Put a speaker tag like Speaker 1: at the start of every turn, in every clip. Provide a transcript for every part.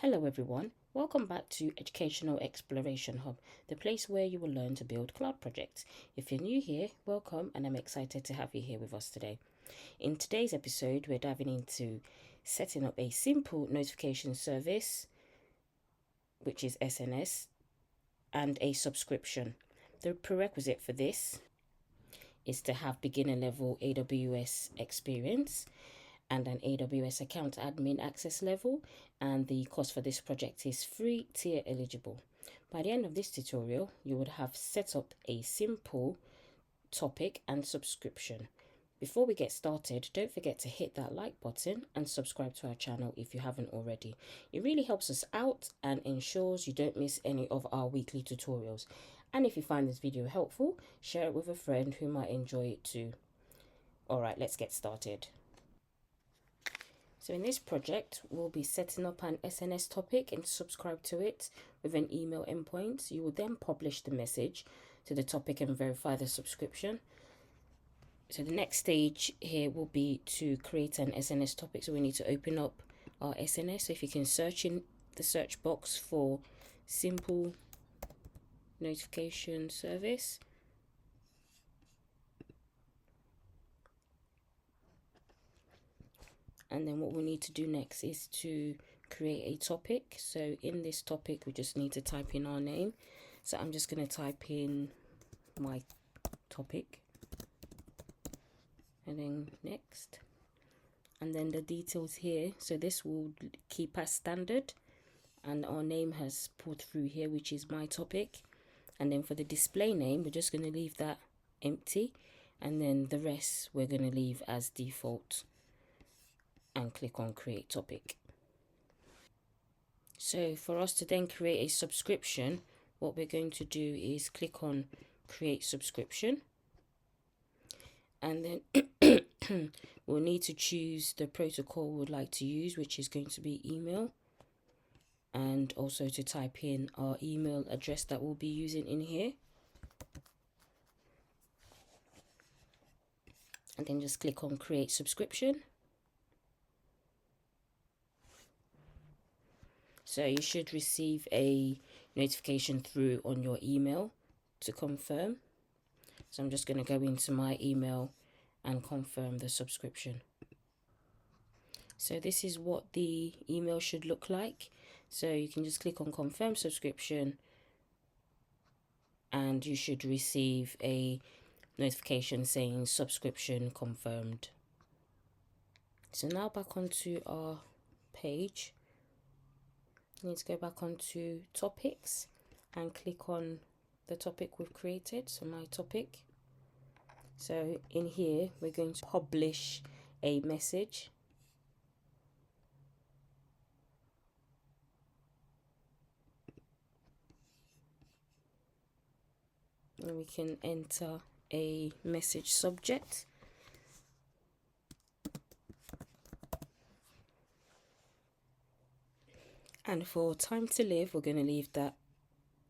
Speaker 1: Hello everyone, welcome back to Educational Exploration Hub, the place where you will learn to build cloud projects. If you're new here, welcome, and I'm excited to have you here with us today. In today's episode, we're diving into setting up a simple notification service, which is SNS, and a subscription. The prerequisite for this is to have beginner level AWS experience and an AWS account admin access level, and the cost for this project is free tier eligible. By the end of this tutorial, you would have set up a simple topic and subscription. Before we get started, don't forget to hit that like button and subscribe to our channel if you haven't already. It really helps us out and ensures you don't miss any of our weekly tutorials. And if you find this video helpful, share it with a friend who might enjoy it too. Alright, let's get started. So in this project, we'll be setting up an SNS topic and subscribe to it with an email endpoint. You will then publish the message to the topic and verify the subscription. So the next stage here will be to create an SNS topic. So we need to open up our SNS. So if you can search in the search box for simple notification service. And then what we need to do next is to create a topic. So in this topic, we just need to type in our name. So I'm just going to type in my topic and then next. And then the details here. So this will keep as standard. And our name has pulled through here, which is my topic. And then for the display name, we're just going to leave that empty. And then the rest we're going to leave as default. And click on create topic. So for us to then create a subscription, what we're going to do is click on create subscription, and then we'll need to choose the protocol we'd like to use, which is going to be email, and also to type in our email address that we'll be using in here, and then just click on create subscription. So you should receive a notification through on your email to confirm. So I'm just going to go into my email and confirm the subscription. So this is what the email should look like. So you can just click on confirm subscription and you should receive a notification saying subscription confirmed. So now back onto our page. You need to go back onto topics and click on the topic we've created, so my topic. So in here we're going to publish a message. And we can enter a message subject. And for time to live, we're going to leave that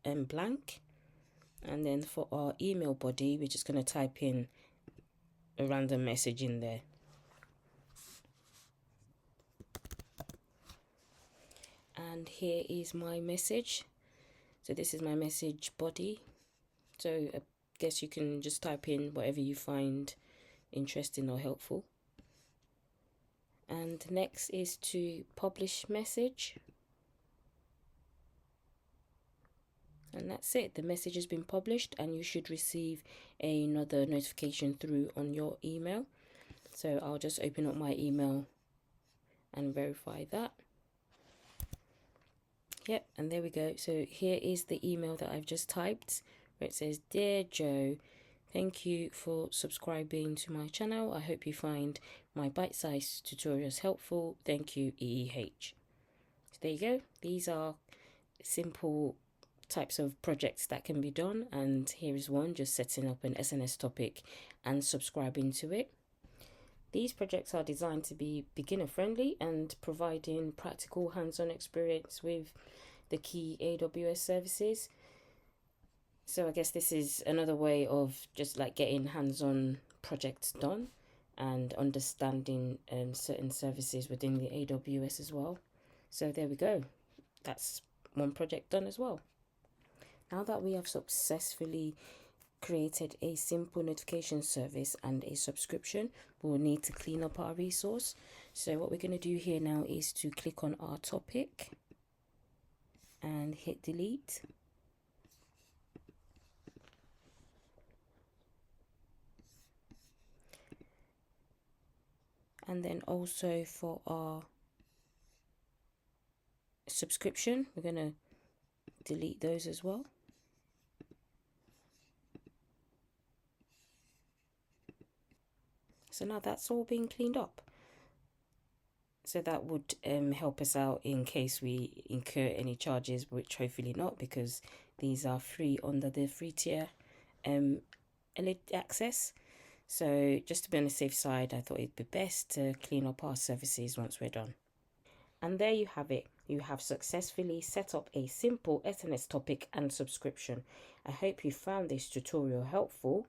Speaker 1: blank. And then for our email body, we're just going to type in a random message in there. And here is my message. So this is my message body. So I guess you can just type in whatever you find interesting or helpful. And next is to publish message. And that's it. The message has been published and you should receive another notification through on your email. So I'll just open up my email and verify that. Yep, and there we go. So here is the email that I've just typed where it says, Dear Joe, thank you for subscribing to my channel. I hope you find my bite-sized tutorials helpful. Thank you, EEH. So there you go. These are simple types of projects that can be done, and here is one just setting up an SNS topic and subscribing to it. These projects are designed to be beginner friendly and providing practical hands-on experience with the key AWS services. So I guess this is another way of just like getting hands-on projects done and understanding certain services within the AWS as well. So there we go. that's one project done as well. Now that we have successfully created a simple notification service and a subscription, we'll need to clean up our resource. So what we're going to do here now is to click on our topic and hit delete. And then also for our subscription, we're going to delete those as well. So now that's all being cleaned up. So that would help us out in case we incur any charges, which hopefully not, because these are free under the free tier access. So just to be on the safe side, I thought it'd be best to clean up our services once we're done. And there you have it. You have successfully set up a simple SNS topic and subscription. I hope you found this tutorial helpful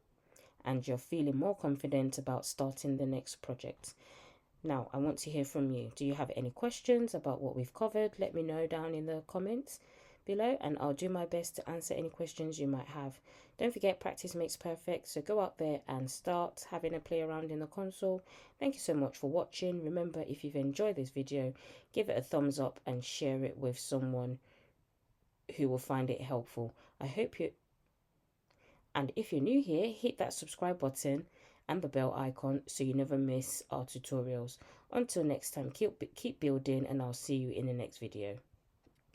Speaker 1: and you're feeling more confident about starting the next project. Now, I want to hear from you. Do you have any questions about what we've covered? Let me know down in the comments below and I'll do my best to answer any questions you might have. Don't forget, practice makes perfect, so go out there and start having a play around in the console. Thank you so much for watching. Remember, if you've enjoyed this video, give it a thumbs up and share it with someone who will find it helpful. And if you're new here, hit that subscribe button and the bell icon so you never miss our tutorials. Until next time, keep building and I'll see you in the next video.